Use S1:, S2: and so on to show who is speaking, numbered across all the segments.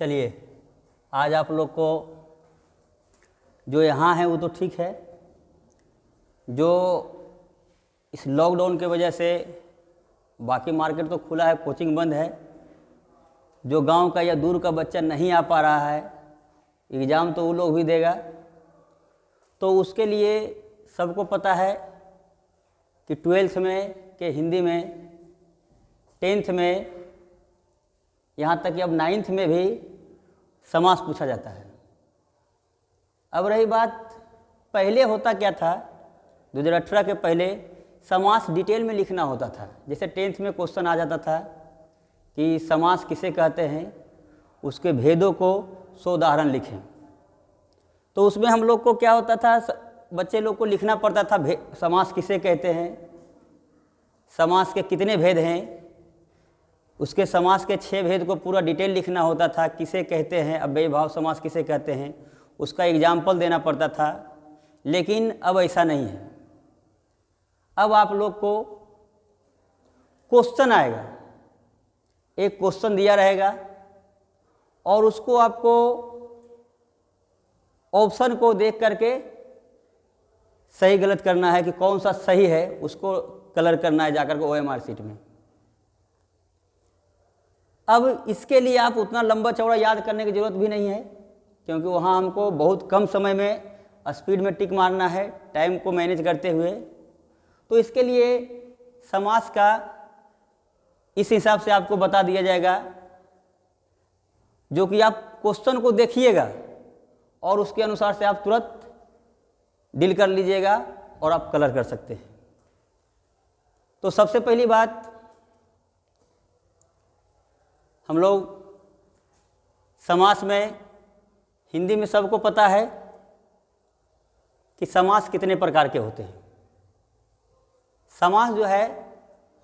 S1: चलिए आज आप लोग को जो यहाँ है वो तो ठीक है, जो इस लॉकडाउन के वजह से बाकी मार्केट तो खुला है, कोचिंग बंद है, जो गांव का या दूर का बच्चा नहीं आ पा रहा है, एग्ज़ाम तो वो लोग भी देगा। तो उसके लिए सबको पता है कि 12th में के हिंदी में, 10th में, यहाँ तक कि अब 9th में भी समास पूछा जाता है। अब रही बात, पहले होता क्या था, 2018 के पहले समास डिटेल में लिखना होता था। जैसे 10th में क्वेश्चन आ जाता था कि समास किसे कहते हैं, उसके भेदों को 100 उदाहरण लिखें। तो उसमें हम लोग को क्या होता था, बच्चे लोग को लिखना पड़ता था समास किसे कहते हैं, समास के कितने भेद हैं, उसके समास के 6 भेद को पूरा डिटेल लिखना होता था, किसे कहते हैं, अव्ययी भाव समास किसे कहते हैं, उसका एग्जाम्पल देना पड़ता था। लेकिन अब ऐसा नहीं है। अब आप लोग को क्वेश्चन आएगा, एक क्वेश्चन दिया रहेगा और उसको आपको ऑप्शन को देख करके सही गलत करना है कि कौन सा सही है, उसको कलर करना है जाकर के OMR शीट में। अब इसके लिए आप उतना लंबा चौड़ा याद करने की ज़रूरत भी नहीं है, क्योंकि वहाँ हमको बहुत कम समय में स्पीड में टिक मारना है, टाइम को मैनेज करते हुए। तो इसके लिए समास का इस हिसाब से आपको बता दिया जाएगा, जो कि आप क्वेश्चन को देखिएगा और उसके अनुसार से आप तुरंत डील कर लीजिएगा और आप कलर कर सकते हैं। तो सबसे पहली बात, हम लोग समास में, हिंदी में सबको पता है कि समास कितने प्रकार के होते हैं। समास जो है,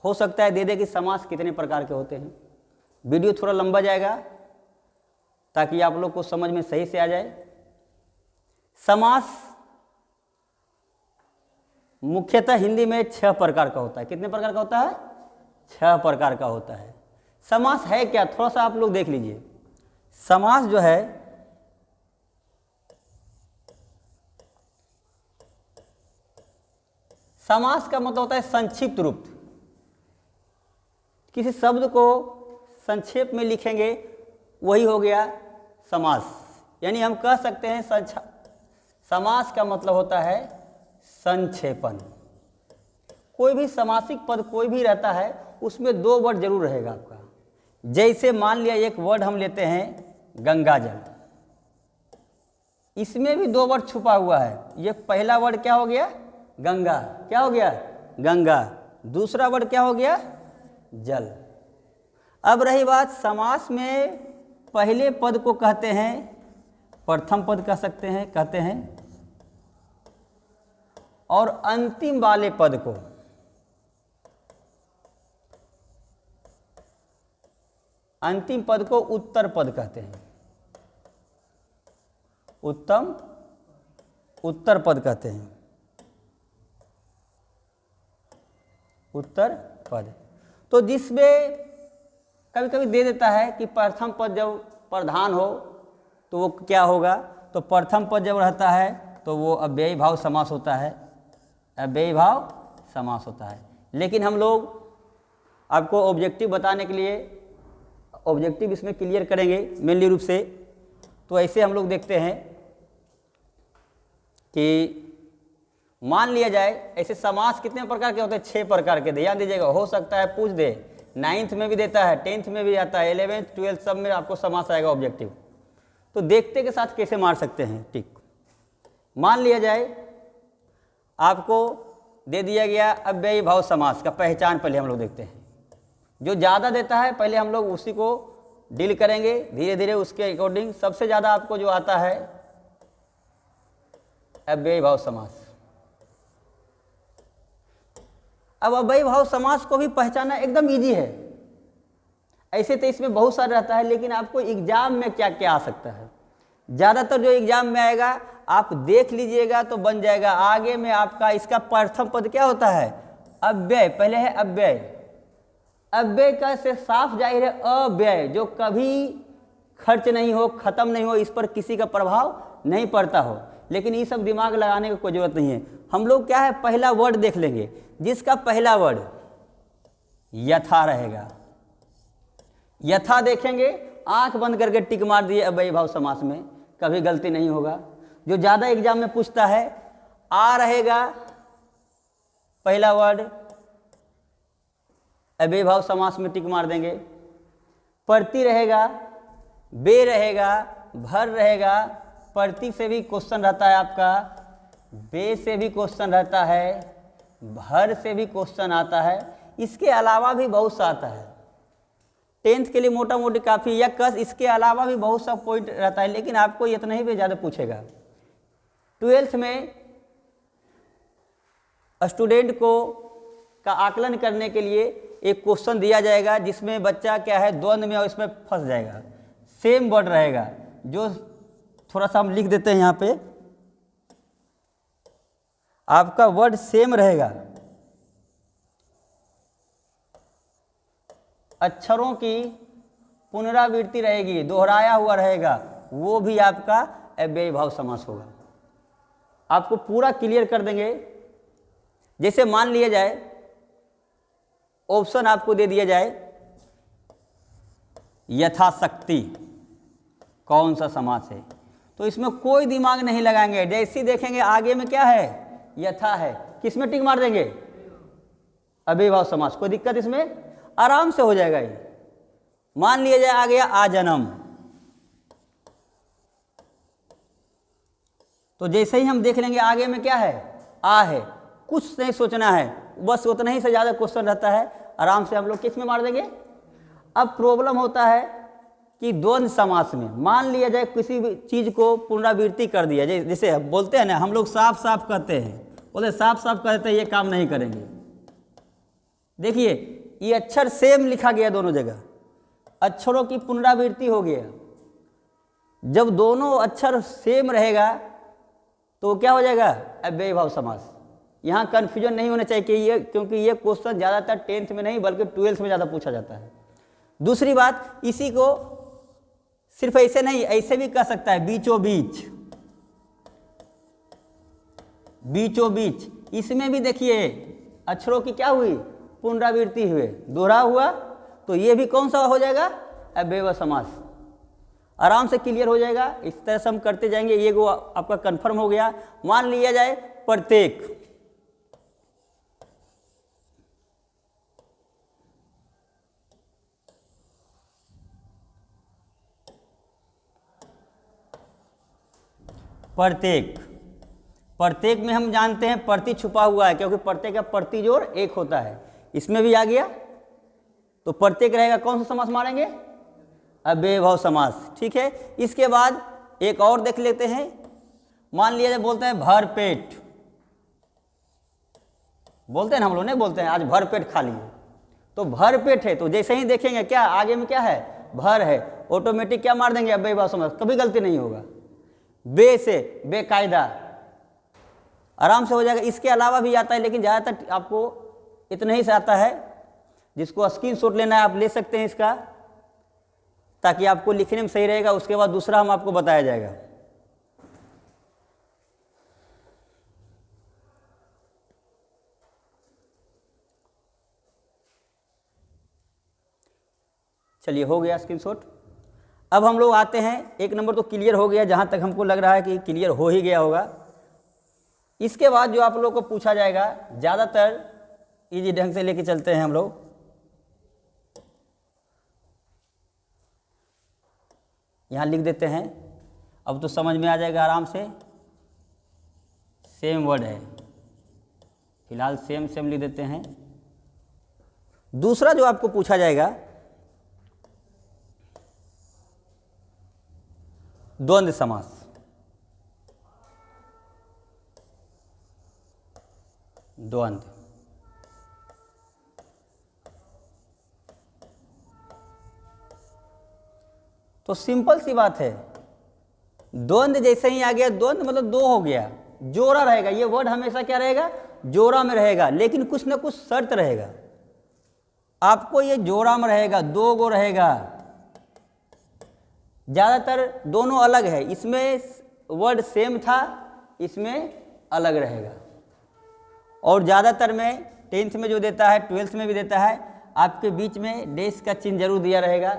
S1: हो सकता है दे दे कि समास कितने प्रकार के होते हैं। वीडियो थोड़ा लंबा जाएगा ताकि आप लोग को समझ में सही से आ जाए। समास मुख्यतः हिंदी में 6 प्रकार का होता है। कितने प्रकार का होता है? 6 प्रकार का होता है। समास है क्या, थोड़ा सा आप लोग देख लीजिए। समास जो है, समास का मतलब होता है संक्षिप्त रूप। किसी शब्द को संक्षेप में लिखेंगे वही हो गया समास। यानी हम कह सकते हैं समास का मतलब होता है संक्षेपण। कोई भी समासिक पद कोई भी रहता है, उसमें 2 वर्ड जरूर रहेगा आपका। जैसे मान लिया एक वर्ड हम लेते हैं गंगा जल, इसमें भी 2 वर्ड छुपा हुआ है। ये पहला वर्ड क्या हो गया? गंगा। क्या हो गया? गंगा। दूसरा वर्ड क्या हो गया? जल। अब रही बात, समास में पहले पद को कहते हैं, प्रथम पद कह सकते हैं, कहते हैं, और अंतिम वाले पद को उत्तर पद कहते हैं। उत्तर पद कहते हैं, उत्तर पद। तो जिसमें कभी कभी दे देता है कि प्रथम पद जब प्रधान हो तो वो क्या होगा, तो प्रथम पद जब रहता है तो वो अव्ययी भाव समास होता है, अव्ययी भाव समास होता है। लेकिन हम लोग आपको ऑब्जेक्टिव बताने के लिए ऑब्जेक्टिव इसमें क्लियर करेंगे मेनली रूप से। तो ऐसे हम लोग देखते हैं कि मान लिया जाए, ऐसे समास कितने प्रकार के होते हैं? 6 प्रकार के। ध्यान दीजिएगा, हो सकता है पूछ दे, 9th में भी देता है, 10th में भी आता है, 11th 12th सब में आपको समास आएगा ऑब्जेक्टिव। तो देखते के साथ कैसे मार सकते हैं टिक। मान लिया जाए आपको दे दिया गया अव्ययी भाव समास का पहचान, पहले हम लोग देखते हैं। जो ज़्यादा देता है पहले हम लोग उसी को डील करेंगे, धीरे धीरे उसके अकॉर्डिंग। सबसे ज़्यादा आपको जो आता है अव्ययी भाव समास। अब अव्ययी भाव समास को भी पहचानना एकदम इजी है। ऐसे तो इसमें बहुत सारा रहता है, लेकिन आपको एग्जाम में क्या क्या आ सकता है, ज़्यादातर जो एग्जाम में आएगा आप देख लीजिएगा तो बन जाएगा। आगे में आपका इसका प्रथम पद क्या होता है? अव्यय। पहले है अव्यय। अव्यय का से साफ जाहिर है अव्यय, जो कभी खर्च नहीं हो, ख़त्म नहीं हो, इस पर किसी का प्रभाव नहीं पड़ता हो। लेकिन ये सब दिमाग लगाने की कोई ज़रूरत नहीं है। हम लोग क्या है, पहला वर्ड देख लेंगे, जिसका पहला वर्ड यथा रहेगा। यथा देखेंगे, आंख बंद करके टिक मार दिए अव्ययी भाव समास में, कभी गलती नहीं होगा। जो ज़्यादा एग्जाम में पूछता है, आ रहेगा पहला वर्ड, अव्ययी भाव समास में टिक मार देंगे। प्रति रहेगा, बे रहेगा, भर रहेगा। प्रति से भी क्वेश्चन रहता है आपका, बे से भी क्वेश्चन रहता है, भर से भी क्वेश्चन आता है। इसके अलावा भी बहुत सा आता है। 10th के लिए मोटा मोटी काफ़ी, या कस, इसके अलावा भी बहुत सा पॉइंट रहता है, लेकिन आपको इतना ही भी ज़्यादा पूछेगा। 12th में स्टूडेंट को का आकलन करने के लिए एक क्वेश्चन दिया जाएगा, जिसमें बच्चा क्या है, द्वंद्व में और इसमें फंस जाएगा। सेम वर्ड रहेगा, जो थोड़ा सा हम लिख देते हैं यहाँ पे, आपका वर्ड सेम रहेगा। अक्षरों की पुनरावृत्ति रहेगी, दोहराया हुआ रहेगा, वो भी आपका अव्ययी भाव समास होगा। आपको पूरा क्लियर कर देंगे। जैसे मान लिया जाए, ऑप्शन आपको दे दिया जाए, यथाशक्ति कौन सा समास है, तो इसमें कोई दिमाग नहीं लगाएंगे। जैसे ही देखेंगे आगे में क्या है, यथा है, किस में टिक मार देंगे, अव्ययी भाव समास। कोई दिक्कत इसमें आराम से हो जाएगा ये। मान लिया जाए आ गया आजन्म, तो जैसे ही हम देख लेंगे आगे में क्या है, आ है, कुछ नहीं सोचना है, बस उतना ही से ज़्यादा क्वेश्चन रहता है, आराम से हम लोग किस में मार देंगे। अब प्रॉब्लम होता है कि द्वंद्व समास में मान लिया जाए किसी भी चीज़ को पुनरावृत्ति कर दिया, जैसे बोलते हैं ना, हम लोग साफ साफ कहते हैं, बोले साफ साफ कहते हैं ये काम नहीं करेंगे। देखिए ये अक्षर सेम लिखा गया दोनों जगह, अक्षरों की पुनरावृत्ति हो गया। जब दोनों अक्षर सेम रहेगा तो क्या हो जाएगा, अव्ययी भाव समास। यहाँ कन्फ्यूजन नहीं होना चाहिए कि ये, क्योंकि ये क्वेश्चन ज़्यादातर 10th में नहीं बल्कि 12th में ज़्यादा पूछा जाता है। दूसरी बात, इसी को सिर्फ ऐसे नहीं, ऐसे भी कह सकता है, बीचों बीच, बीचों बीच। इसमें भी देखिए अक्षरों की क्या हुई, पुनरावृत्ति हुए, दोहरा हुआ, तो ये भी कौन सा हो जाएगा, अव्ययी भाव समास। आराम से क्लियर हो जाएगा। इस तरह से हम करते जाएंगे, ये वो आपका कंफर्म हो गया। मान लिया जाए प्रत्येक, प्रत्येक, प्रत्येक में हम जानते हैं प्रति छुपा हुआ है, क्योंकि प्रत्येक का प्रति जोड़ एक होता है। इसमें भी आ गया, तो प्रत्येक रहेगा, कौन सा समास मारेंगे, अव्ययी भाव समास। ठीक है। इसके बाद एक और देख लेते हैं। मान लिया जाए बोलते हैं भर पेट, बोलते हैं ना हम लोग, नहीं बोलते हैं आज भर पेट खा लिए, तो भर पेट है, तो जैसे ही देखेंगे क्या आगे में क्या है, भर है, ऑटोमेटिक क्या मार देंगे, अव्ययी भाव समास, कभी गलती नहीं होगा। बे से बेकायदा, आराम से हो जाएगा। इसके अलावा भी आता है, लेकिन ज़्यादातर आपको इतना ही से आता है। जिसको स्क्रीनशॉट लेना है आप ले सकते हैं इसका, ताकि आपको लिखने में सही रहेगा। उसके बाद दूसरा हम आपको बताया जाएगा। चलिए हो गया स्क्रीनशॉट। अब हम लोग आते हैं, एक नंबर तो क्लियर हो गया, जहाँ तक हमको लग रहा है कि क्लियर हो ही गया होगा। इसके बाद जो आप लोग को पूछा जाएगा, ज़्यादातर इजी ढंग से लेके चलते हैं हम लोग। यहाँ लिख देते हैं, अब तो समझ में आ जाएगा आराम से। सेम वर्ड है, फिलहाल सेम सेम लिख देते हैं। दूसरा जो आपको पूछा जाएगा, द्वंद्व समास। द्वंद्व, तो सिंपल सी बात है, द्वंद्व जैसे ही आ गया, द्वंद्व मतलब दो हो गया, जोड़ा रहेगा। ये वर्ड हमेशा क्या रहेगा, जोड़ा में रहेगा, लेकिन कुछ ना कुछ शर्त रहेगा। आपको ये जोड़ा में रहेगा, दो गो रहेगा, ज़्यादातर दोनों अलग है, इसमें वर्ड सेम था, इसमें अलग रहेगा। और ज़्यादातर में 10th में जो देता है 12th में भी देता है, आपके बीच में डैश का चिन्ह जरूर दिया रहेगा।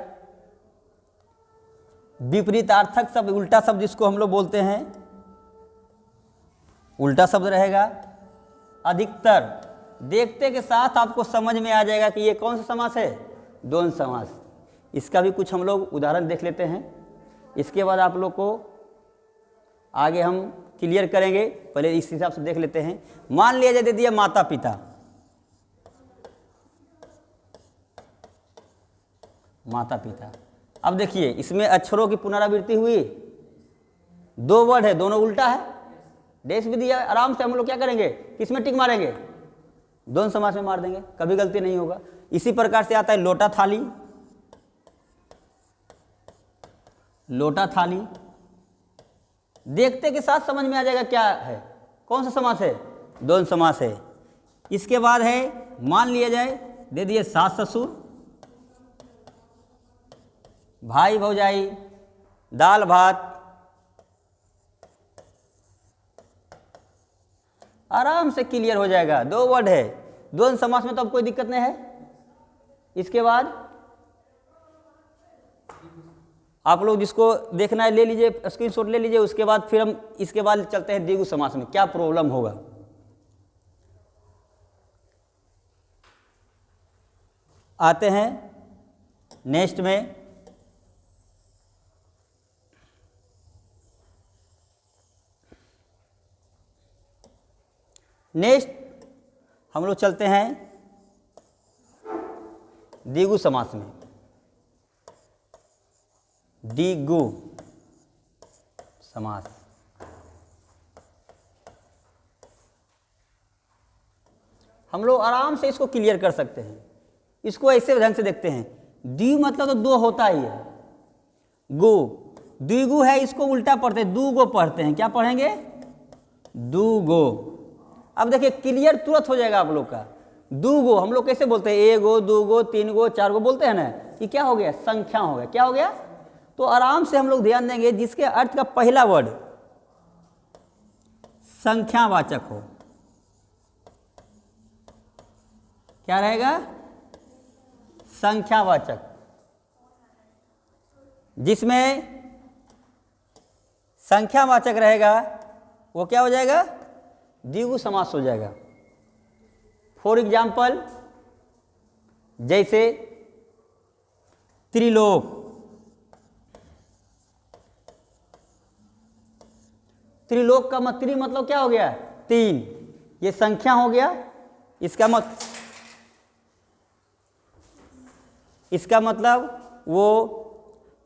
S1: विपरीतार्थक शब्द, उल्टा शब्द जिसको हम लोग बोलते हैं, उल्टा शब्द रहेगा। अधिकतर देखते के साथ आपको समझ में आ जाएगा कि ये कौन सा समास है, द्वंद्व समास। इसका भी कुछ हम लोग उदाहरण देख लेते हैं, इसके बाद आप लोग को आगे हम क्लियर करेंगे। पहले इस हिसाब से देख लेते हैं। मान लिया जाए दे दिया माता पिता, माता पिता। अब देखिए इसमें अक्षरों की पुनरावृत्ति हुई, 2 वर्ड है, दोनों उल्टा है, डैश भी दिया। आराम से हम लोग क्या करेंगे, किसमें टिक मारेंगे, द्वंद्व समास में मार देंगे, कभी गलती नहीं होगा। इसी प्रकार से आता है लोटा थाली, लोटा थाली। देखते के साथ समझ में आ जाएगा क्या है, कौन सा समास है, द्वंद्व समास है। इसके बाद है, मान लिया जाए दे दिए सास ससुर, भाई भौजाई, दाल भात। आराम से क्लियर हो जाएगा, 2 वर्ड है, द्वंद्व समास में तो अब कोई दिक्कत नहीं है। इसके बाद आप लोग जिसको देखना है ले लीजिए, स्क्रीनशॉट ले लीजिए। उसके बाद फिर हम इसके बाद चलते हैं द्विगु समास में क्या प्रॉब्लम होगा। आते हैं नेक्स्ट में, नेक्स्ट हम लोग चलते हैं द्विगु समास में। द्विगु समास, हम लोग आराम से इसको क्लियर कर सकते हैं। इसको ऐसे ढंग से देखते हैं, द्वि मतलब तो 2 होता ही है, गु द्विगु है, इसको उल्टा पढ़ते हैं, दूगो पढ़ते हैं। क्या पढ़ेंगे, दूगो। अब देखिए क्लियर तुरंत हो जाएगा आप लोग का। दूगो हम लोग कैसे बोलते हैं, 1 गो, 2 गो, 3 गो, 4 गो बोलते हैं ना, ये क्या हो गया, संख्या हो गया। क्या हो गया, तो आराम से हम लोग ध्यान देंगे जिसके अर्थ का पहला वर्ड संख्यावाचक हो, क्या रहेगा, संख्यावाचक। जिसमें संख्यावाचक रहेगा वो क्या हो जाएगा, द्विगु समास हो जाएगा। फॉर एग्जाम्पल जैसे त्रिलोक, त्रिलोक का त्रि मतलब क्या हो गया, 3, ये संख्या हो गया। इसका मतलब वो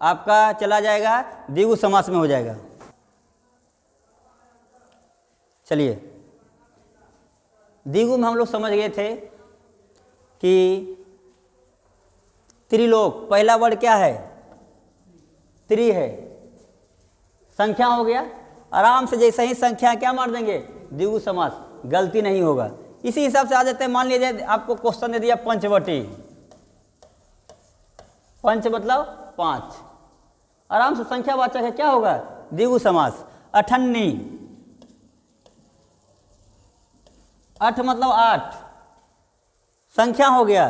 S1: आपका चला जाएगा द्विगु समास में हो जाएगा। चलिए द्विगु में हम लोग समझ गए थे कि त्रिलोक पहला वर्ड क्या है, त्रि है, संख्या हो गया। आराम से जैसे ही संख्या क्या मार देंगे, द्विगु समास, गलती नहीं होगा। इसी हिसाब से आ जाते हैं। मान लीजिए आपको क्वेश्चन दे दिया पंचवटी, पंच मतलब 5, आराम से संख्यावाचक है, क्या होगा, द्विगु समास। अठन्नी, 8 मतलब 8, संख्या हो गया,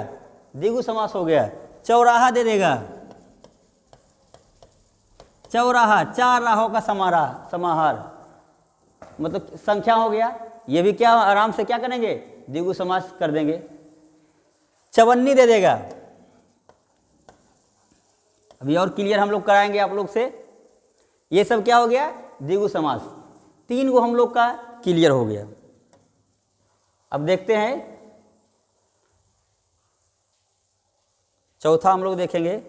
S1: द्विगु समास हो गया। चौराहा दे देगा, चौराहा 4 राहों का समाहार, मतलब संख्या हो गया। ये भी क्या आराम से क्या करेंगे, द्विगु समास कर देंगे। चवन्नी दे देगा, अभी और क्लियर हम लोग कराएंगे आप लोग से। ये सब क्या हो गया, द्विगु समास। 3 गो हम लोग का क्लियर हो गया। अब देखते हैं चौथा हम लोग देखेंगे।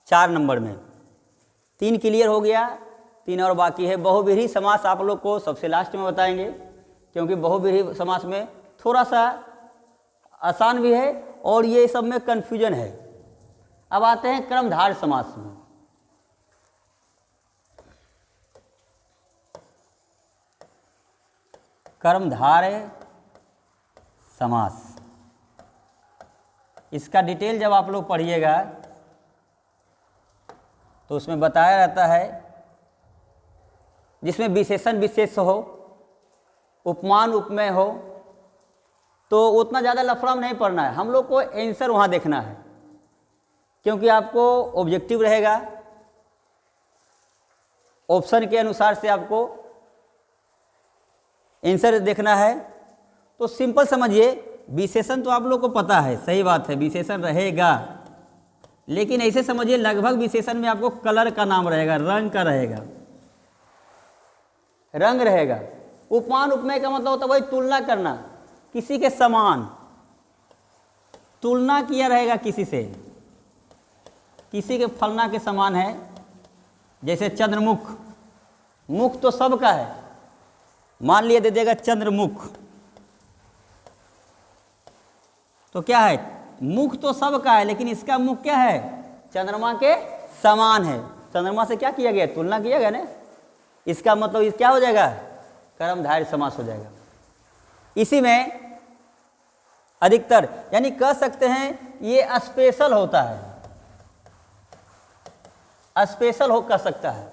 S1: चार नंबर में 3 क्लियर हो गया, 3 और बाकी है। बहुव्रीहि समास आप लोग को सबसे लास्ट में बताएंगे, क्योंकि बहुव्रीहि समास में थोड़ा सा आसान भी है और ये सब में कन्फ्यूजन है। अब आते हैं क्रमधारय समास में। कर्मधारय समास। इसका डिटेल जब आप लोग पढ़िएगा तो उसमें बताया रहता है, जिसमें विशेषण विशेष हो, उपमान उपमेय हो, तो उतना ज़्यादा लफड़ा नहीं पढ़ना है, हम लोग को आंसर वहाँ देखना है, क्योंकि आपको ऑब्जेक्टिव रहेगा, ऑप्शन के अनुसार से आपको आंसर देखना है। तो सिंपल समझिए, विशेषण तो आप लोग को पता है, सही बात है, विशेषण रहेगा, लेकिन ऐसे समझिए लगभग विशेषण में आपको कलर का नाम रहेगा, रंग का रहेगा, रंग रहेगा। उपमान उपमेय का मतलब होता है वही तुलना करना, किसी के समान तुलना किया रहेगा किसी से, किसी के फलना के समान है। जैसे चंद्रमुख, मुख तो सबका है, मान लिया दे देगा चंद्रमुख, तो क्या है, मुख तो सबका है, लेकिन इसका मुख क्या है, चंद्रमा के समान है। चंद्रमा से क्या किया गया, तुलना किया गया ना, इसका मतलब इस क्या हो जाएगा, कर्मधारय समास हो जाएगा। इसी में अधिकतर, यानी कह सकते हैं ये स्पेशल होता है, स्पेशल हो कह सकता है,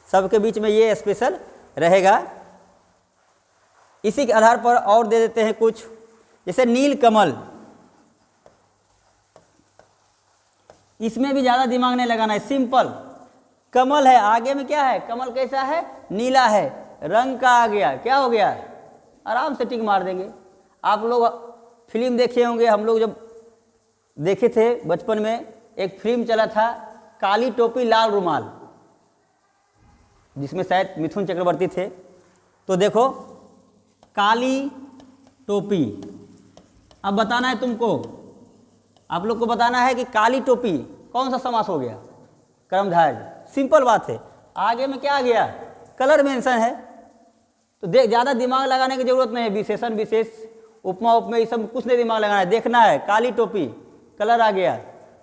S1: सबके बीच में ये स्पेशल रहेगा। इसी के आधार पर और दे देते हैं कुछ, जैसे नील कमल, इसमें भी ज़्यादा दिमाग नहीं लगाना है, सिंपल कमल है, आगे में क्या है, कमल कैसा है, नीला है, रंग का आ गया, क्या हो गया, आराम से टिक मार देंगे। आप लोग फिल्म देखे होंगे, हम लोग जब देखे थे बचपन में, एक फिल्म चला था काली टोपी लाल रुमाल, जिसमें शायद मिथुन चक्रवर्ती थे। तो देखो, काली टोपी, अब बताना है तुमको, आप लोग को बताना है कि काली टोपी कौन सा समास हो गया, कर्मधारय, सिंपल बात है। आगे में क्या आ गया, कलर मेंशन है, तो देख ज़्यादा दिमाग लगाने की जरूरत नहीं है, विशेषण विशेष उपमा उपमेय सब कुछ नहीं दिमाग लगाना है, देखना है काली टोपी, कलर आ गया,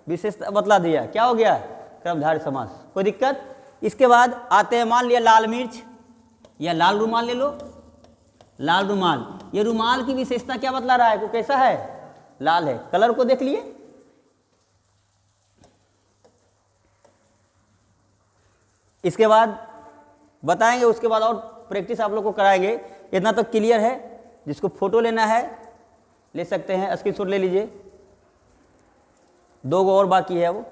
S1: विशेषता बतला दिया, क्या हो गया, कर्मधारय समास, कोई दिक्कत। इसके बाद आते हैं, मान लिया लाल मिर्च या लाल रुमाल ले लो, लाल रुमाल, ये रुमाल की विशेषता क्या बतला रहा है, को कैसा है, लाल है, कलर को देख लिए। इसके बाद बताएंगे, उसके बाद और प्रैक्टिस आप लोग को कराएंगे। इतना तो क्लियर है, जिसको फोटो लेना है ले सकते हैं, स्क्रीनशॉट ले लीजिए, दो गो और बाकी है वो।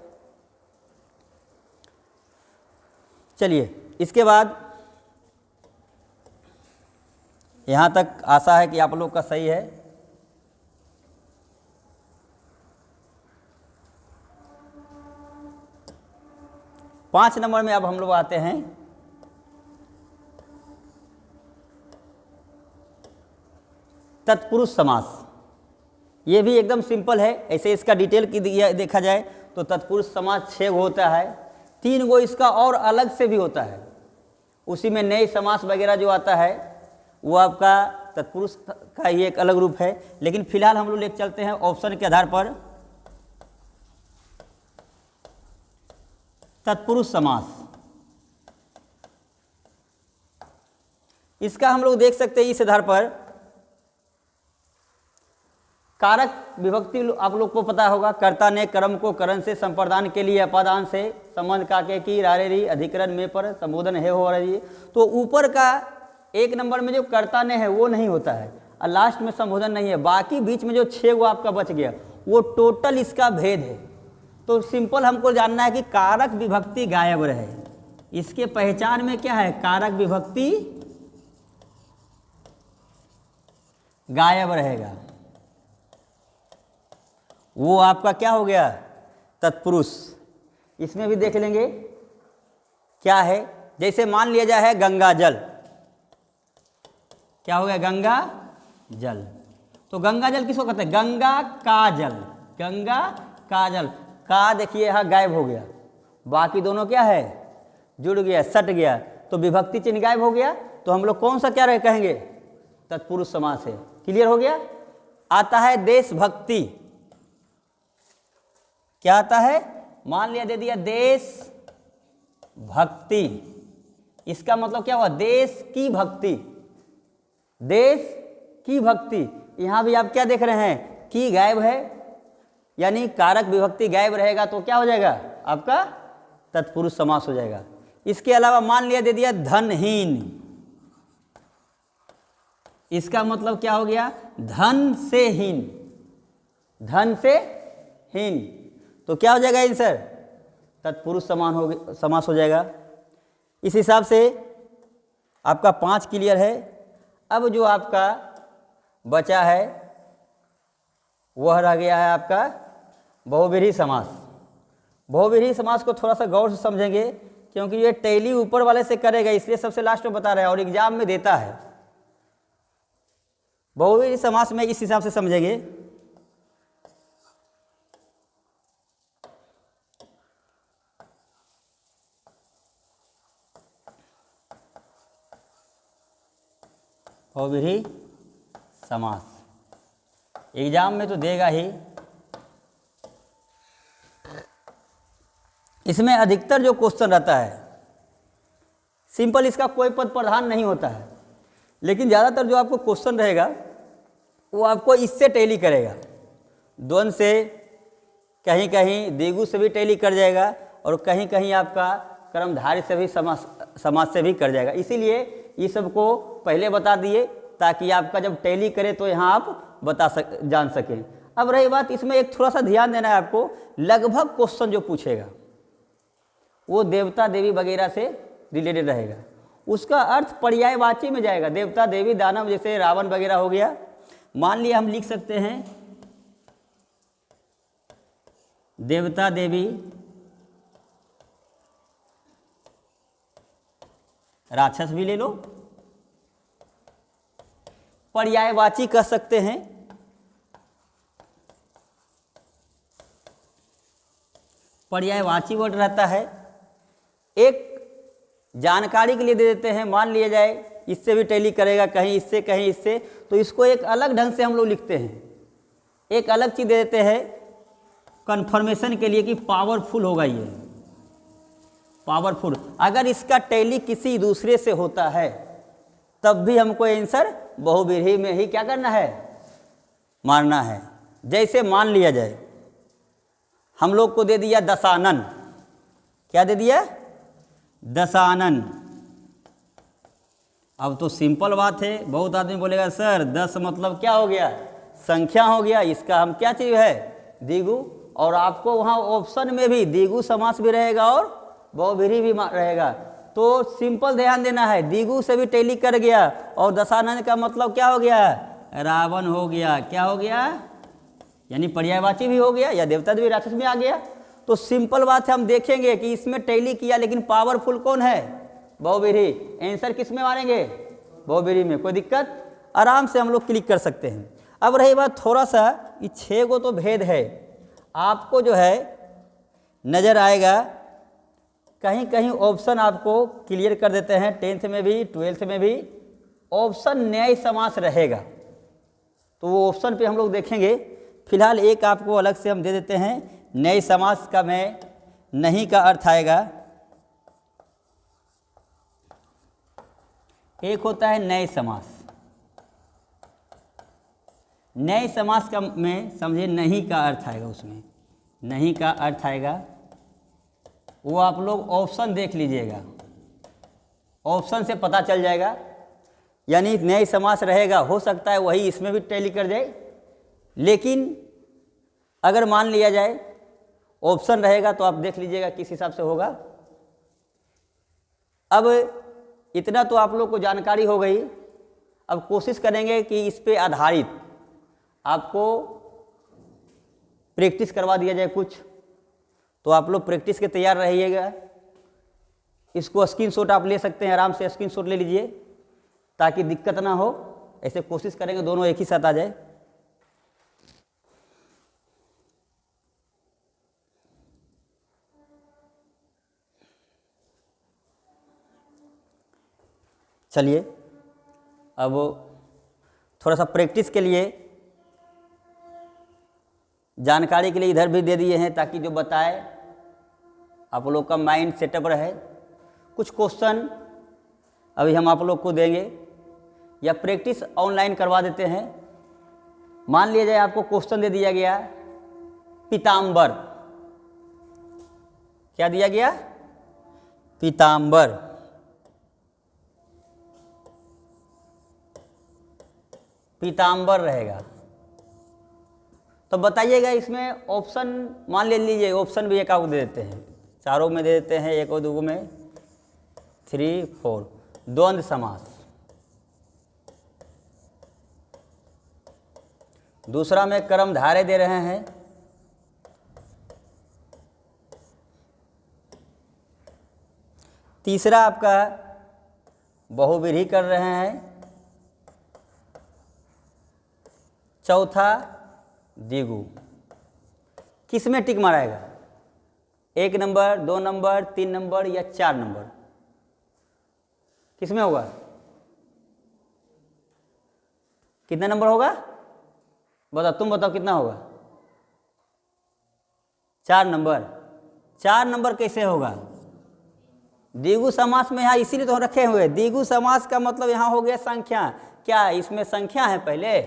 S1: चलिए, इसके बाद यहाँ तक आशा है कि आप लोग का सही है। पाँच नंबर में अब हम लोग आते हैं, तत्पुरुष समास। ये भी एकदम सिंपल है, ऐसे इसका डिटेल की देखा जाए तो तत्पुरुष समास 6 गो होता है, 3 गो इसका और अलग से भी होता है, उसी में नए समास वगैरह जो आता है वो आपका तत्पुरुष का ही एक अलग रूप है। लेकिन फिलहाल हम लोग लेकर चलते हैं ऑप्शन के आधार पर तत्पुरुष समास। इसका हम लोग देख सकते हैं इस आधार पर, कारक विभक्ति आप लोग को पता होगा, कर्ता ने कर्म को करण से संप्रदान के लिए अपादान से संबंध काके की रारेरी अधिकरण में पर संबोधन है हो रही। तो ऊपर का 1 नंबर में जो कर्ता ने है वो नहीं होता है, और लास्ट में संबोधन नहीं है, बाकी बीच में जो 6 वो आपका बच गया, वो टोटल इसका भेद है। तो सिंपल हमको जानना है कि कारक विभक्ति गायब रहे, इसके पहचान में क्या है, कारक विभक्ति गायब रहेगा, वो आपका क्या हो गया, तत्पुरुष। इसमें भी देख लेंगे क्या है, जैसे मान लिया जाए है गंगा जल, क्या हो गया, गंगा जल। तो गंगा जल किसको कहते हैं, गंगा का जल, गंगा का जल, का देखिए यहाँ गायब हो गया, बाकी दोनों क्या है, जुड़ गया, सट गया, तो विभक्ति चिन्ह गायब हो गया। तो हम लोग कौन सा क्या रहे कहेंगे, तत्पुरुष समास है। क्लियर हो गया। आता है देशभक्ति, क्या आता है, मान लिया दे दिया देश भक्ति, इसका मतलब क्या हुआ, देश की भक्ति, देश की भक्ति, यहाँ भी आप क्या देख रहे हैं, की गायब है, यानी कारक विभक्ति गायब रहेगा तो क्या हो जाएगा, आपका तत्पुरुष समास हो जाएगा। इसके अलावा मान लिया दे दिया धनहीन, इसका मतलब क्या हो गया, धन से हीन, धन से हीन, तो क्या हो जाएगा आंसर, तत्पुरुष समास हो जाएगा। इस हिसाब से आपका 5 क्लियर है। अब जो आपका बचा है वह रह गया है आपका बहुव्रीहि समास। बहुव्रीहि समास को थोड़ा सा गौर से समझेंगे, क्योंकि ये टैली ऊपर वाले से करेगा, इसलिए सबसे लास्ट में बता रहे हैं और एग्जाम में देता है। बहुव्रीहि समास में इस हिसाब से समझेंगे, बहुव्रीहि समास एग्जाम में तो देगा ही। इसमें अधिकतर जो क्वेश्चन रहता है सिंपल, इसका कोई पद प्रधान नहीं होता है, लेकिन ज़्यादातर जो आपको क्वेश्चन रहेगा वो आपको इससे टैली करेगा, द्वंद्व से, कहीं कहीं द्विगु से भी टैली कर जाएगा और कहीं कहीं आपका कर्मधारय से भी समास से भी कर जाएगा। इसीलिए ये सबको पहले बता दिए ताकि आपका जब टैली करे तो यहाँ आप जान सकें। अब रही बात, इसमें एक थोड़ा सा ध्यान देना है आपको, लगभग क्वेश्चन जो पूछेगा वो देवता देवी वगैरह से रिलेटेड रहेगा, उसका अर्थ पर्यायवाची में जाएगा। देवता देवी दानव, जैसे रावण वगैरह हो गया, मान लिया हम लिख सकते हैं देवता देवी राक्षस भी ले लो, पर्यायवाची कह सकते हैं। पर्यायवाची वर्ड रहता है, एक जानकारी के लिए दे देते हैं, मान लिया जाए इससे भी टैली करेगा, कहीं इससे कहीं इससे, तो इसको एक अलग ढंग से हम लोग लिखते हैं, एक अलग चीज़ दे देते हैं कन्फर्मेशन के लिए कि पावरफुल होगा ये, पावरफुल। अगर इसका टैली किसी दूसरे से होता है तब भी हमको आंसर बहुव्रीहि में ही क्या करना है, मारना है। जैसे मान लिया जाए हम लोग को दे दिया दशानन, क्या दे दिया, दशानन। अब तो सिंपल बात है, बहुत आदमी बोलेगा सर 10 मतलब क्या हो गया, संख्या हो गया, इसका हम क्या चीज़ है, द्विगु, और आपको वहाँ ऑप्शन में भी द्विगु समास भी रहेगा और बहुव्रीहि भी रहेगा। तो सिंपल ध्यान देना है, द्विगु से भी टैली कर गया और दशानन का मतलब क्या हो गया, रावण हो गया, क्या हो गया, यानी पर्यायवाची भी हो गया या देवता देवी राक्षस में आ गया। तो सिंपल बात है, हम देखेंगे कि इसमें टैली किया लेकिन पावरफुल कौन है, बहुव्रीहि। आंसर किस में मारेंगे, बहुव्रीहि में, कोई दिक्कत, आराम से हम लोग क्लिक कर सकते हैं। अब रही बात थोड़ा सा, ये 6 को तो भेद है, आपको जो है नज़र आएगा, कहीं कहीं ऑप्शन आपको क्लियर कर देते हैं, 10th में भी 12th में भी ऑप्शन न्याय समास रहेगा, तो वो ऑप्शन पे हम लोग देखेंगे। फिलहाल एक आपको अलग से हम दे देते हैं, न्याय समास का में नहीं का अर्थ आएगा, एक होता है न्याय समास। न्याय समास का में समझे नहीं का अर्थ आएगा, उसमें नहीं का अर्थ आएगा, वो आप लोग ऑप्शन देख लीजिएगा, ऑप्शन से पता चल जाएगा। यानी न्याय समास रहेगा, हो सकता है वही इसमें भी टैली कर जाए, लेकिन अगर मान लिया जाए ऑप्शन रहेगा तो आप देख लीजिएगा किस हिसाब से होगा। अब इतना तो आप लोग को जानकारी हो गई, अब कोशिश करेंगे कि इस पे आधारित आपको प्रैक्टिस करवा दिया जाए कुछ, तो आप लोग प्रैक्टिस के तैयार रहिएगा। इसको स्क्रीनशॉट आप ले सकते हैं, आराम से स्क्रीनशॉट ले लीजिए ताकि दिक्कत ना हो। ऐसे कोशिश करेंगे दोनों एक ही साथ आ जाए। चलिए अब थोड़ा सा प्रैक्टिस के लिए, जानकारी के लिए इधर भी दे दिए हैं ताकि जो बताए आप लोग का माइंड सेटअप रहे। कुछ क्वेश्चन अभी हम आप लोग को देंगे, या प्रैक्टिस ऑनलाइन करवा देते हैं। मान लिया जाए आपको क्वेश्चन दे दिया गया पीताम्बर, क्या दिया गया? पीताम्बर। पीताम्बर रहेगा। तो बताइएगा इसमें ऑप्शन, मान ले लीजिए ऑप्शन भी एक आध दे देते हैं, चारों में दे देते हैं, एक और दो में 3 4। द्वंद्व समास, दूसरा में कर्मधारय दे रहे हैं, तीसरा आपका बहुव्रीहि कर रहे हैं, चौथा द्विगु। किस में टिक माराएगा? 1 नंबर, 2 नंबर, 3 नंबर या 4 नंबर? किस में होगा? कितना नंबर होगा? बताओ, तुम बताओ कितना होगा? 4 नंबर। 4 नंबर कैसे होगा? द्विगु समास में यहाँ इसीलिए तो रखे हुए, द्विगु समास का मतलब यहाँ हो गया संख्या। क्या इसमें संख्या है पहले?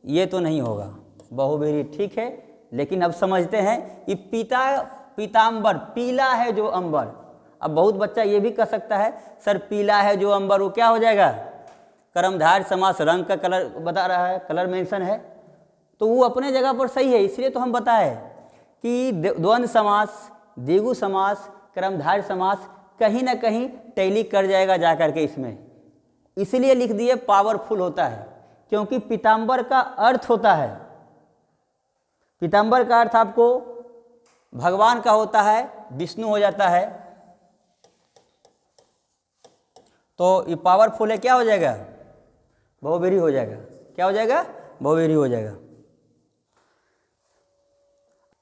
S1: ये तो नहीं होगा। बहुव्रीहि ठीक है, लेकिन अब समझते हैं कि पीताम्बर, पीला है जो अंबर। अब बहुत बच्चा ये भी कह सकता है सर पीला है जो अंबर, वो क्या हो जाएगा? कर्मधारय समास, रंग का कलर बता रहा है, कलर मेंशन है, तो वो अपने जगह पर सही है। इसलिए तो हम बताए कि द्वंद्व समास, द्विगु समास, कर्मधारय समास कहीं ना कहीं टैली कर जाएगा जा करके इसमें। इसलिए लिख दिए पावरफुल होता है, क्योंकि पीताम्बर का अर्थ होता है, पीताम्बर का अर्थ आपको भगवान का होता है, विष्णु हो जाता है। तो ये पावरफुल है, क्या हो जाएगा? बहुव्रीहि हो जाएगा। क्या हो जाएगा? बहुव्रीहि हो जाएगा।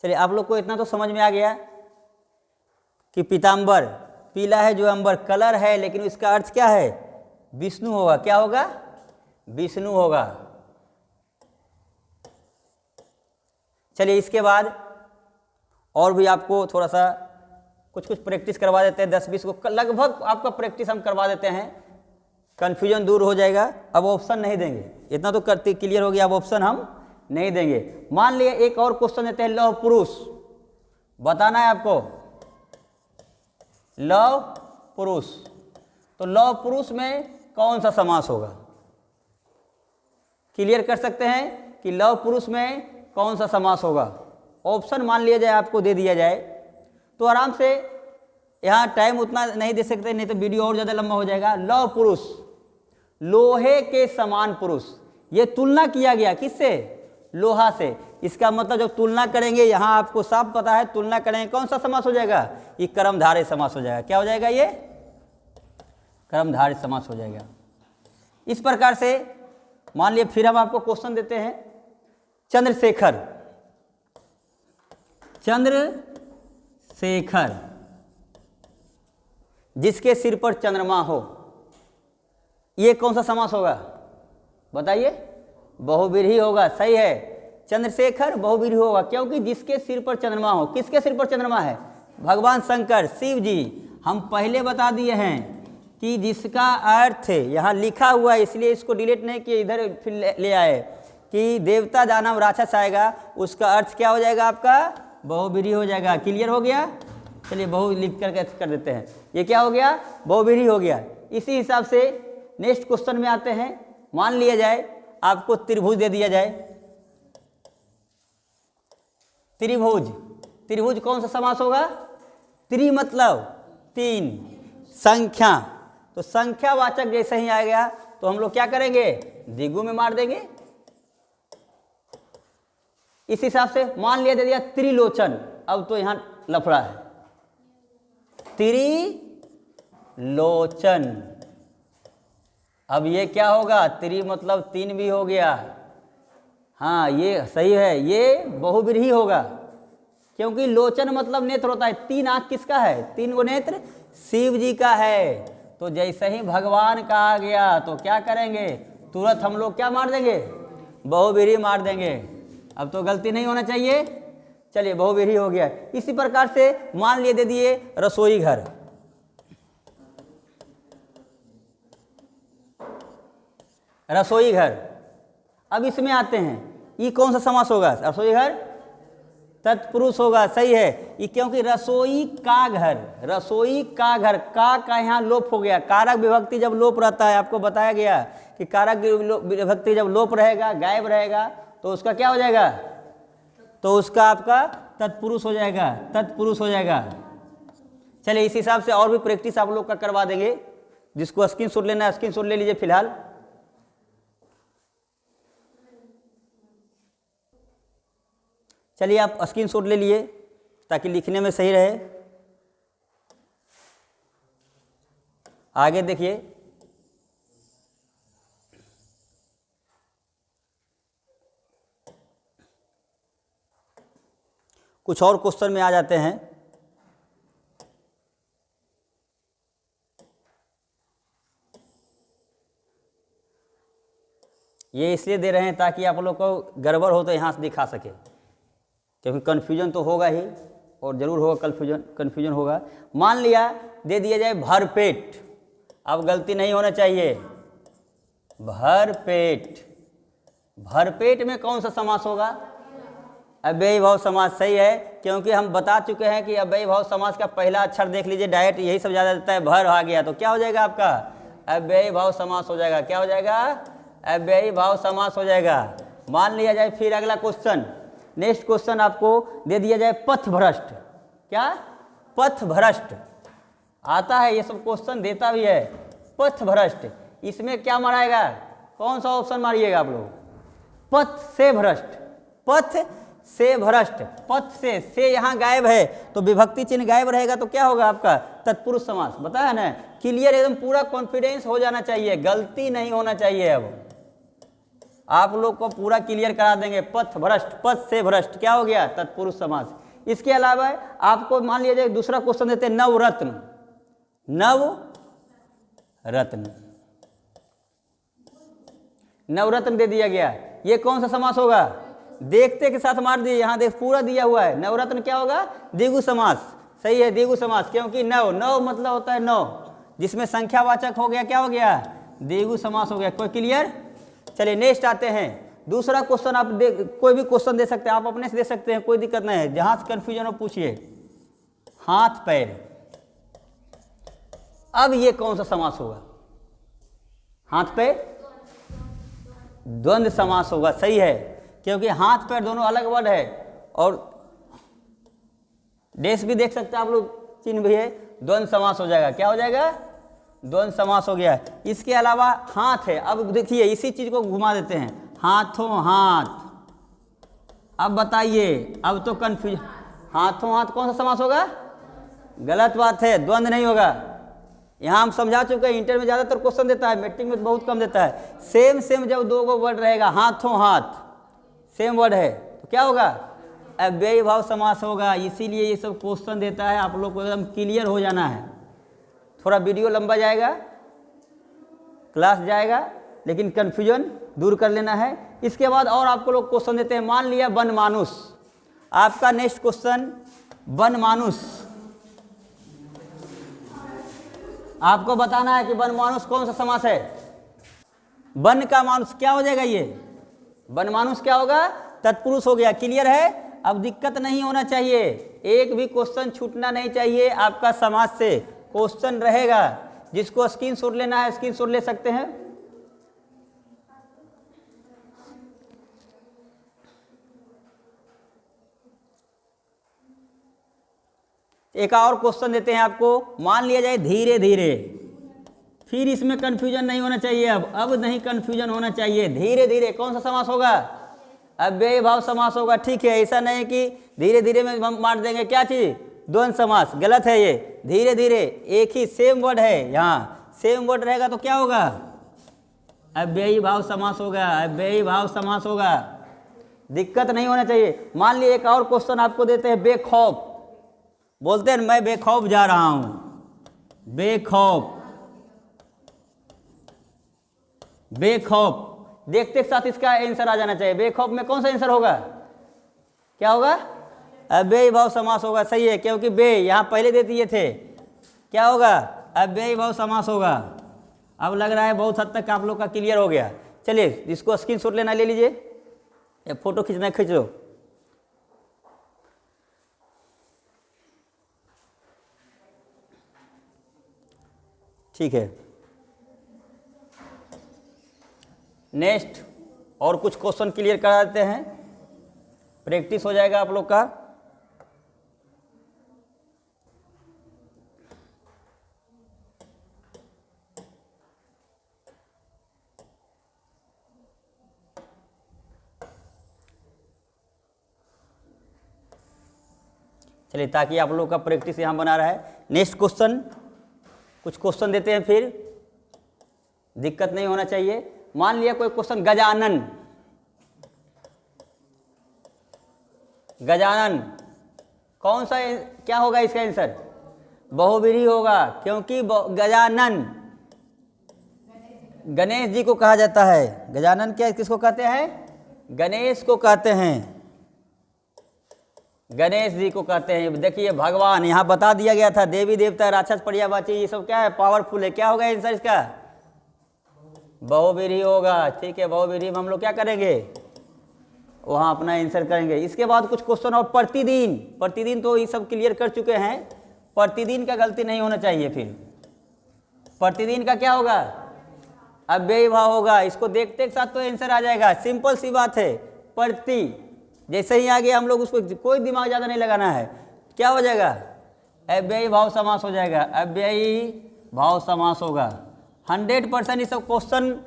S1: चलिए, आप लोग को इतना तो समझ में आ गया कि पीताम्बर, पीला है जो अंबर, कलर है, लेकिन इसका अर्थ क्या है? विष्णु होगा। क्या होगा? विष्णु होगा। चलिए, इसके बाद और भी आपको थोड़ा सा कुछ प्रैक्टिस करवा देते हैं, 10-20 को लगभग आपका प्रैक्टिस हम करवा देते हैं, कन्फ्यूजन दूर हो जाएगा। अब ऑप्शन नहीं देंगे, इतना तो करते क्लियर हो गया, अब ऑप्शन हम नहीं देंगे। मान लिया एक और क्वेश्चन देते हैं, लौह पुरुष बताना है आपको, लौह पुरुष। तो लौह पुरुष में कौन सा समास होगा? क्लियर कर सकते हैं कि लौह पुरुष में कौन सा समास होगा? ऑप्शन मान लिया जाए, आपको दे दिया जाए तो आराम से, यहाँ टाइम उतना नहीं दे सकते, नहीं तो वीडियो और ज़्यादा लंबा हो जाएगा। लौह पुरुष, लोहे के समान पुरुष, ये तुलना किया गया किससे? लोहा से। इसका मतलब जब तुलना करेंगे, यहाँ आपको साफ पता है, तुलना करेंगे कौन सा समास हो जाएगा? ये कर्मधारय समास हो जाएगा। क्या हो जाएगा? ये कर्मधारय समास हो जाएगा। इस प्रकार से मान लिया, फिर हम आपको क्वेश्चन देते हैं, चंद्रशेखर, चंद्रशेखर जिसके सिर पर चंद्रमा हो, ये कौन सा समास होगा? बताइए। बहुव्रीहि होगा, सही है। चंद्रशेखर बहुव्रीहि होगा, क्योंकि जिसके सिर पर चंद्रमा हो। किसके सिर पर चंद्रमा है? भगवान शंकर, शिव जी। हम पहले बता दिए हैं कि जिसका अर्थ यहाँ लिखा हुआ है, इसलिए इसको डिलीट नहीं किए, इधर फिर ले आए कि देवता दानव राक्षस आएगा, उसका अर्थ क्या हो जाएगा? आपका बहुव्रीहि हो जाएगा। क्लियर हो गया? चलिए, बहु लिख करके कर देते हैं। ये क्या हो गया? बहुव्रीहि हो गया। इसी हिसाब से नेक्स्ट क्वेश्चन में आते हैं। मान लिया जाए आपको त्रिभुज दे दिया जाए, त्रिभुज, त्रिभुज कौन सा समास होगा? त्रि मतलब 3, संख्या, तो संख्यावाचक जैसे ही आ गया तो हम लोग क्या करेंगे? द्विगु में मार देंगे। इस हिसाब से मान लिया दे दिया त्रिलोचन, अब तो यहां लफड़ा है, त्रिलोचन। अब ये क्या होगा? त्रि मतलब 3 भी हो गया। हाँ, ये सही है, ये बहुव्रीहि होगा, क्योंकि लोचन मतलब नेत्र होता है। 3 आंख किसका है? 3 गो नेत्र शिव जी का है। तो जैसे ही भगवान का आ गया तो क्या करेंगे? तुरंत हम लोग क्या मार देंगे? बहुव्रीहि मार देंगे। अब तो गलती नहीं होना चाहिए। चलिए, बहुव्रीहि हो गया। इसी प्रकार से मान लिए दे दिए रसोई घर, रसोई घर। अब इसमें आते हैं, ये कौन सा समास होगा? रसोई घर तत्पुरुष होगा, सही है। ये क्योंकि रसोई का घर, रसोई का घर, का यहाँ लोप हो गया। कारक विभक्ति जब लोप रहता है, आपको बताया गया कि कारक विभक्ति जब लोप रहेगा, गायब रहेगा, तो उसका क्या हो जाएगा? तो उसका आपका तत्पुरुष हो जाएगा, तत्पुरुष हो जाएगा। चलिए इस हिसाब से और भी प्रैक्टिस आप लोग का करवा देंगे। जिसको स्क्रीनशॉट लेना है स्क्रीनशॉट ले लीजिए फिलहाल। चलिए आप स्क्रीनशॉट ले लिए ताकि लिखने में सही रहे। आगे देखिए, कुछ और क्वेश्चन में आ जाते हैं। ये इसलिए दे रहे हैं ताकि आप लोग को गड़बड़ हो तो यहाँ से दिखा सके, क्योंकि कन्फ्यूजन तो होगा ही, और ज़रूर होगा कन्फ्यूजन होगा। मान लिया दे दिया जाए भरपेट, अब गलती नहीं होना चाहिए। भरपेट, भरपेट में कौन सा समास होगा? अव्ययी भाव समास, सही है। क्योंकि हम बता चुके हैं कि अव्ययी भाव समास का पहला अक्षर देख लीजिए, डायरेक्ट यही सब ज़्यादा देता है, भर आ गया तो क्या हो जाएगा आपका? अव्ययी भाव समास हो जाएगा। क्या हो जाएगा? अव्ययी भाव समास हो जाएगा। मान लिया जाए फिर अगला क्वेश्चन, नेक्स्ट क्वेश्चन आपको दे दिया जाए पथभ्रष्ट। क्या? पथभ्रष्ट आता है, ये सब क्वेश्चन देता भी है। पथभ्रष्ट, इसमें क्या माराएगा? कौन सा ऑप्शन मारिएगा आप लोग? पथ से भ्रष्ट, पथ से भ्रष्ट। पथ से यहाँ गायब है तो विभक्ति चिन्ह गायब रहेगा तो क्या होगा आपका? तत्पुरुष समास। बताया ना, क्लियर, एकदम पूरा कॉन्फिडेंस हो जाना चाहिए, गलती नहीं होना चाहिए। अब आप लोग को पूरा क्लियर करा देंगे। पथ भ्रष्ट, पथ से भ्रष्ट क्या हो गया? तत्पुरुष समास। इसके अलावा आपको मान लिया जाए दूसरा क्वेश्चन देते हैं नवरत्न। नवरत्न, नवरत्न दे दिया गया, ये कौन सा समास होगा? देखते के साथ मार दिए, यहाँ देख पूरा दिया हुआ है। नवरत्न क्या होगा? द्विगु समास, सही है, द्विगु समास। क्योंकि नव, नव मतलब होता है नौ, जिसमें संख्यावाचक हो गया, क्या हो गया? द्विगु समास हो गया। कोई क्लियर? चलिए नेक्स्ट आते हैं। दूसरा क्वेश्चन आप कोई भी क्वेश्चन दे सकते हैं, आप अपने से दे सकते हैं, कोई दिक्कत नहीं है। जहां से कन्फ्यूजन हो पूछिए। हाथ पैर, अब ये कौन सा समास होगा? हाथ पैर द्वंद्व समास होगा, सही है। क्योंकि हाथ पैर दोनों अलग वर्ड है, और डेस भी देख सकते हैं आप लोग, चिन्ह भी है, द्वंद्व समास हो जाएगा। क्या हो जाएगा? द्वंद्व समास हो गया। इसके अलावा हाथ है, अब देखिए इसी चीज को घुमा देते हैं, हाथों हाथ। अब बताइए, अब तो कन्फ्यूजन, हाथों हाथ कौन सा समास होगा? गलत बात है, द्वंद्व नहीं होगा। यहाँ हम समझा चुके हैं, इंटर में ज़्यादातर क्वेश्चन देता है, मैट्रिक में बहुत कम देता है। सेम सेम जब दो गो वर्ड रहेगा, हाथों हाथ सेम वर्ड है, तो क्या होगा? अव्ययी भाव समास होगा। इसीलिए ये सब क्वेश्चन देता है, आप लोग को एकदम क्लियर हो जाना है। थोड़ा वीडियो लंबा जाएगा, क्लास जाएगा, लेकिन कन्फ्यूजन दूर कर लेना है। इसके बाद और आपको लोग क्वेश्चन देते हैं। मान लिया बनमानुष, आपका नेक्स्ट क्वेश्चन बनमानुष। आपको बताना है कि बनमानुष कौन सा समास है? बन का मानुष क्या हो जाएगा? ये बनमानुष क्या होगा? तत्पुरुष हो गया। क्लियर है? अब दिक्कत नहीं होना चाहिए, एक भी क्वेश्चन छूटना नहीं चाहिए आपका समाज से। क्वेश्चन रहेगा, जिसको स्क्रीनशॉट लेना है स्क्रीनशॉट ले सकते हैं। एक और क्वेश्चन देते हैं आपको। मान लिया जाए धीरे धीरे, फिर इसमें कंफ्यूजन नहीं होना चाहिए। अब नहीं कंफ्यूजन होना चाहिए। धीरे धीरे कौन सा समास होगा? अव्ययी भाव समास होगा। ठीक है, ऐसा नहीं कि धीरे धीरे में हम मार देंगे क्या चीज? द्वंद्व समास, गलत है ये। धीरे धीरे एक ही सेम वर्ड है, यहाँ सेम वर्ड रहेगा तो क्या होगा? अव्ययी भाव समास होगा, अव्ययी भाव समास होगा। दिक्कत नहीं होना चाहिए। मान लीजिए एक और क्वेश्चन आपको देते हैं, बेखौफ। बोलते हैं मैं बेखौफ जा रहा हूं, बेखौफ, बेखौफ। देखते के साथ इसका आंसर आ जाना चाहिए। बेखौफ में कौन सा आंसर होगा? क्या होगा? अव्ययी भाव समास होगा। सही है, क्योंकि बे यहाँ पहले दे दिए थे। क्या होगा? अव्ययी भाव समास होगा। अब लग रहा है बहुत हद तक आप लोग का क्लियर हो गया। चलिए जिसको स्क्रीनशॉट लेना ले लीजिए, या फोटो खींचना है खींच लो। ठीक है, नेक्स्ट और कुछ क्वेश्चन क्लियर करा देते हैं, प्रैक्टिस हो जाएगा आप लोग का। चलिए ताकि आप लोग का प्रैक्टिस यहाँ बना रहा है। नेक्स्ट क्वेश्चन, कुछ क्वेश्चन देते हैं, फिर दिक्कत नहीं होना चाहिए। मान लिया कोई क्वेश्चन गजानन, गजानन कौन सा क्या होगा इसका आंसर? बहुव्रीहि होगा, क्योंकि गजानन गणेश जी को कहा जाता है। गजानन क्या किसको कहते हैं? गणेश को कहते हैं, गणेश जी को कहते हैं। देखिए भगवान यहाँ बता दिया गया था, देवी देवता राक्षस पर्यायवाची ये सब क्या है? पावरफुल है। क्या होगा आंसर इसका? बहुव्रीहि होगा। ठीक है, बहुव्रीहि में हम लोग क्या करेंगे? वहाँ अपना आंसर करेंगे। इसके बाद कुछ क्वेश्चन और, प्रतिदिन, प्रतिदिन तो ये सब क्लियर कर चुके हैं, प्रतिदिन का गलती नहीं होना चाहिए। फिर प्रतिदिन का क्या होगा? अव्ययी भाव होगा। इसको देखते के साथ तो आंसर आ जाएगा, सिंपल सी बात है। प्रति जैसे ही आगे हम लोग उसको कोई दिमाग ज़्यादा नहीं लगाना है, क्या हो जाएगा? अव्ययी भाव समास हो जाएगा, अव्ययी भाव समास होगा। 100% ये सब क्वेश्चन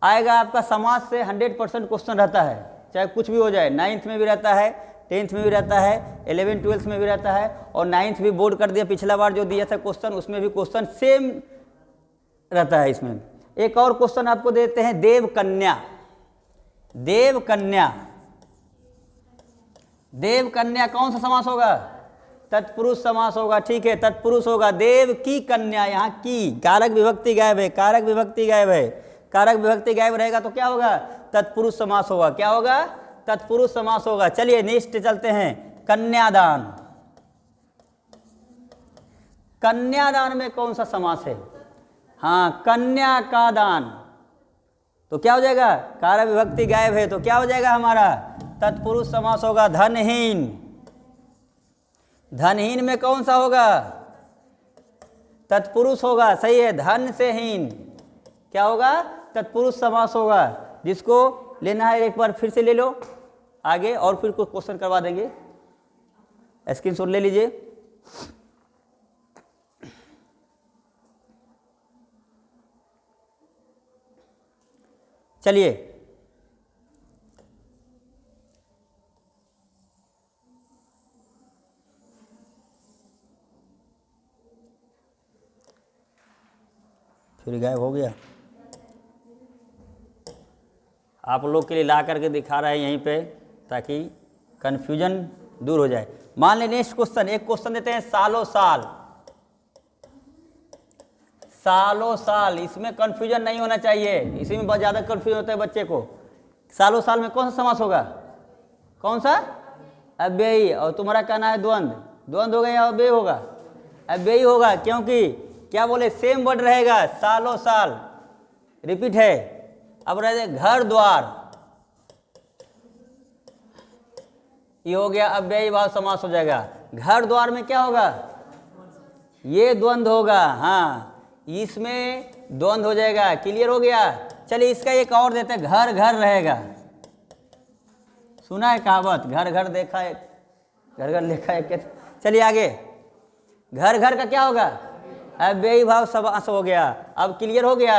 S1: आएगा आपका समास से, 100% क्वेश्चन रहता है, चाहे कुछ भी हो जाए। 9th में भी रहता है, 10th में भी रहता है, 11th 12th में भी रहता है, और 9th भी बोर्ड कर दिया पिछला बार जो दिया था क्वेश्चन, उसमें भी क्वेश्चन सेम रहता है। इसमें एक और क्वेश्चन आपको देते हैं, देव कन्या। देव कन्या, देव कन्या कौन सा समास होगा? तत्पुरुष समास होगा। ठीक है, तत्पुरुष होगा। देव की कन्या, यहाँ की कारक विभक्ति गायब है, कारक विभक्ति गायब है, कारक विभक्ति गायब रहेगा तो क्या होगा? तत्पुरुष समास होगा। क्या होगा? तत्पुरुष समास होगा। चलिए नेक्स्ट चलते हैं, कन्यादान। कन्यादान में कौन सा समास है? हाँ, कन्या का दान, तो क्या हो जाएगा? कारक विभक्ति गायब है तो क्या हो जाएगा हमारा? तत्पुरुष समास होगा। धनहीन, धनहीन में कौन सा होगा? तत्पुरुष होगा। सही है, धन से हीन क्या होगा? तत्पुरुष समास होगा। जिसको लेना है एक बार फिर से ले लो आगे, और फिर कुछ क्वेश्चन करवा देंगे, स्क्रीनशॉट ले लीजिए। चलिए फिर गायब हो गया। आप लोग के लिए ला करके दिखा रहा है यहीं पे, ताकि कन्फ्यूजन दूर हो जाए। मान लें नेक्स्ट क्वेश्चन, एक क्वेश्चन देते हैं, सालों साल। सालों साल, इसमें कन्फ्यूजन नहीं होना चाहिए, इसी में बहुत ज़्यादा कन्फ्यूजन होता है बच्चे को। सालों साल में कौन सा समास होगा? कौन सा? अव्ययी। और तुम्हारा कहना है द्वंद्व, द्वंद्व होगा या अव्ययी होगा? अव्ययी होगा, क्योंकि क्या बोले? सेम वर्ड रहेगा, सालों साल रिपीट है। अब रहे घर द्वार, ये हो गया अव्ययी भाव समास हो जाएगा। घर द्वार में क्या होगा? ये द्वंद्व होगा। हाँ, इसमें द्वंद्व हो जाएगा। क्लियर हो गया? चलिए इसका एक और देते हैं, घर घर रहेगा। सुना है कहावत, घर घर देखा है, घर घर देखा है। चलिए आगे, घर घर का क्या होगा? अव्ययी भाव समास हो गया। अब क्लियर हो गया?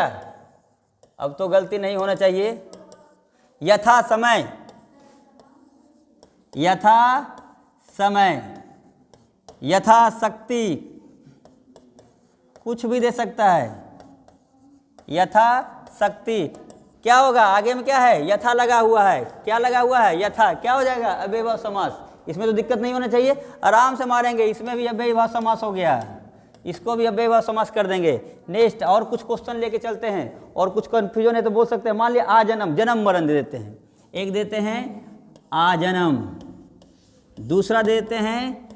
S1: अब तो गलती नहीं होना चाहिए। यथा समय, यथा समय, यथा शक्ति, कुछ भी दे सकता है। यथा शक्ति क्या होगा? आगे में क्या है? यथा लगा हुआ है। क्या लगा हुआ है? यथा। क्या हो जाएगा? अव्ययी भाव समास। इसमें तो दिक्कत नहीं होना चाहिए, आराम से मारेंगे। इसमें भी अव्ययी भाव समास हो गया, इसको भी अव्ययी भाव समास कर देंगे। नेक्स्ट और कुछ क्वेश्चन लेके चलते हैं, और कुछ कन्फ्यूजन है तो बोल सकते हैं। मान लिया आजन्म, जन्म मरण दे देते हैं। एक देते हैं आजन्म, दूसरा देते हैं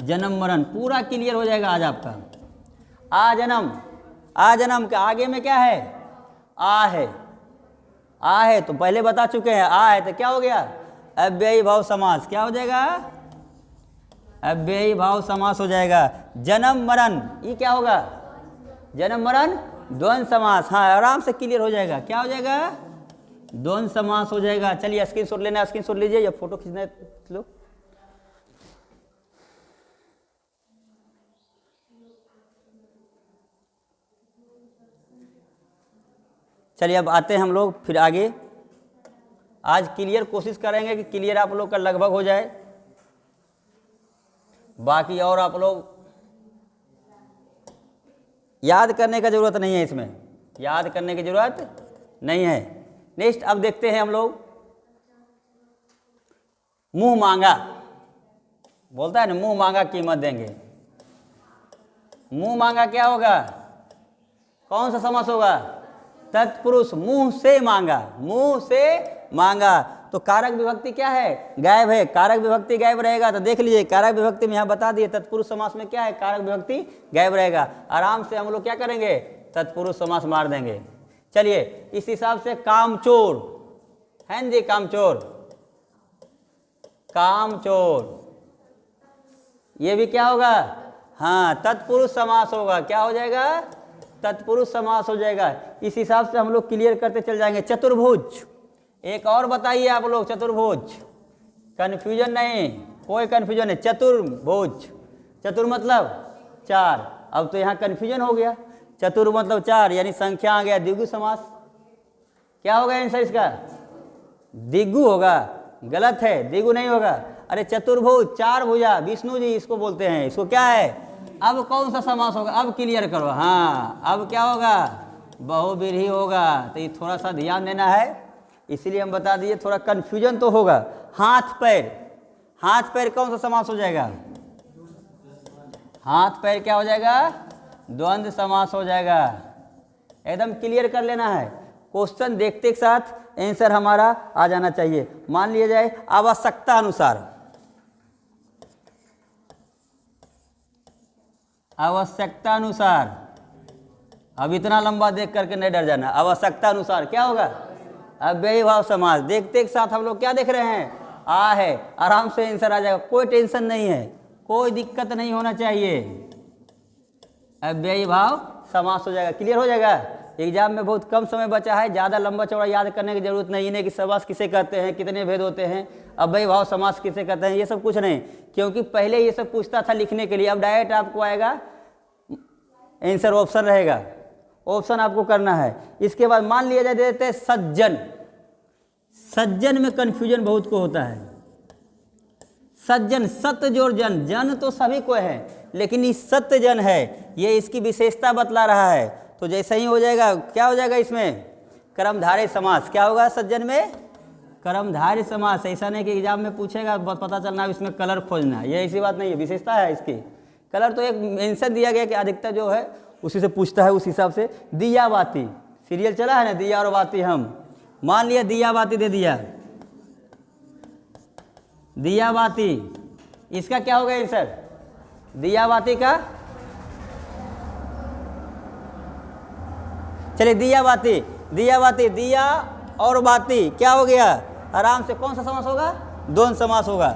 S1: जन्म मरण। पूरा क्लियर हो जाएगा आज आपका। आजन्म, आजन्म के आगे में क्या है? आ है, आ है तो पहले बता चुके हैं, आ है तो क्या हो गया, अव्ययी भाव समास। क्या हो जाएगा, अव्ययी भाव समास हो जाएगा। जन्म मरण, ये क्या होगा, जन्म मरण द्वंद्व समास। हाँ आराम से क्लियर हो जाएगा, क्या हो जाएगा, द्वंद्व समास हो जाएगा। चलिए स्क्रीनशॉट लेना, स्क्रीनशॉट लीजिए या फोटो खींचना लो। चलिए अब आते हैं हम लोग फिर आगे। आज क्लियर कोशिश करेंगे कि क्लियर आप लोग का लगभग हो जाए, बाकी और आप लोग याद करने का जरूरत नहीं है, इसमें याद करने की जरूरत नहीं है। नेक्स्ट अब देखते हैं हम लोग, मुंह मांगा, बोलता है ना मुंह मांगा कीमत देंगे। मुंह मांगा क्या होगा, कौन सा समास होगा, तत्पुरुष, मुंह से मांगा, मुंह से मांगा। तो कारक विभक्ति क्या है, गायब है, कारक विभक्ति गायब रहेगा। तो देख लीजिए कारक विभक्ति में यहाँ बता दिए, तत्पुरुष समास में क्या है, कारक विभक्ति गायब रहेगा। आराम से हम लोग क्या करेंगे, तत्पुरुष समास मार देंगे। चलिए इस हिसाब से कामचोर है जी, कामचोर, कामचोर ये भी क्या होगा, हाँ तत्पुरुष समास होगा। क्या हो जाएगा, तत्पुरुष समास हो जाएगा। इस हिसाब से हम लोग क्लियर करते चल जाएंगे। चतुर्भुज, एक और बताइए आप लोग, चतुर्भुज, कन्फ्यूजन नहीं, कोई कन्फ्यूजन नहीं, चतुर्भुज, चतुर मतलब चार। अब तो यहाँ कन्फ्यूजन हो गया, चतुर मतलब चार यानी संख्या आ गया, द्विगु समास। क्या होगा आंसर इसका, द्विगु होगा, गलत है, द्विगु नहीं होगा। अरे चतुर्भुज, चार भुजा, विष्णु जी इसको बोलते हैं, इसको क्या है। अब कौन सा समास होगा, अब क्लियर करो। हाँ अब क्या होगा, बहुव्रीहि होगा। तो ये थोड़ा सा ध्यान देना है, इसीलिए हम बता दिए, थोड़ा कन्फ्यूजन तो होगा। हाथ पैर, हाथ पैर कौन सा समास हो जाएगा, हाथ पैर क्या हो जाएगा, द्वंद्व समास हो जाएगा। एकदम क्लियर कर लेना है, क्वेश्चन देखते के साथ आंसर हमारा आ जाना चाहिए। मान लिया जाए आवश्यकता अनुसार, आवश्यकता अनुसार, अब इतना लंबा देख करके नहीं डर जाना। आवश्यकता अनुसार क्या होगा, अव्ययी भाव समास। देखते के साथ हम लोग क्या देख रहे हैं, आ है, आराम से आंसर आ जाएगा, कोई टेंशन नहीं है, कोई दिक्कत नहीं होना चाहिए। अव्ययी भाव समास हो जाएगा, क्लियर हो जाएगा। एग्जाम में बहुत कम समय बचा है, ज़्यादा लंबा चौड़ा याद करने की जरूरत नहीं है कि समास किसे कहते हैं, कितने भेद होते हैं, अव्ययी भाव समास किसे कहते हैं, ये सब कुछ नहीं। क्योंकि पहले ये सब पूछता था लिखने के लिए, अब डायरेक्ट आपको आएगा आंसर, ऑप्शन रहेगा, ऑप्शन आपको करना है। इसके बाद मान लिया जाए देते हैं सज्जन। सज्जन में कन्फ्यूजन बहुत को होता है। सज्जन, सत्य जोड़ जन, जन तो सभी को है लेकिन ये सत्य जन है, ये इसकी विशेषता बतला रहा है। तो जैसा ही हो जाएगा, क्या हो जाएगा इसमें, कर्मधारय समास। क्या होगा सज्जन में, कर्मधारय समास। ऐसा नहीं कि एग्जाम में पूछेगा पता चलना इसमें कलर खोजना, ये ऐसी बात नहीं है, विशेषता है इसकी। कलर तो एक आंसर दिया गया कि अधिकतर जो है उसी से पूछता है, उस हिसाब से। दिया बाती, सीरियल चला है ना, दिया और बाती, हम मान लिया दिया बाती दे दिया, दिया बाती, इसका क्या होगा आंसर, दिया बाती का, चलिए दिया बाती, दिया बाती, दिया और बाती क्या हो गया, आराम से कौन सा समास होगा, द्वंद्व समास होगा।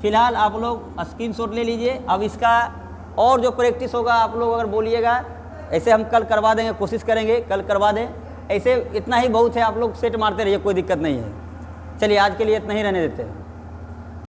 S1: फिलहाल आप लोग स्क्रीनशॉट ले लीजिए। अब इसका और जो प्रैक्टिस होगा आप लोग अगर बोलिएगा, ऐसे हम कल करवा देंगे, कोशिश करेंगे कल करवा दें। ऐसे इतना ही बहुत है, आप लोग सेट मारते रहिए, कोई दिक्कत नहीं है। चलिए आज के लिए इतना ही रहने देते हैं।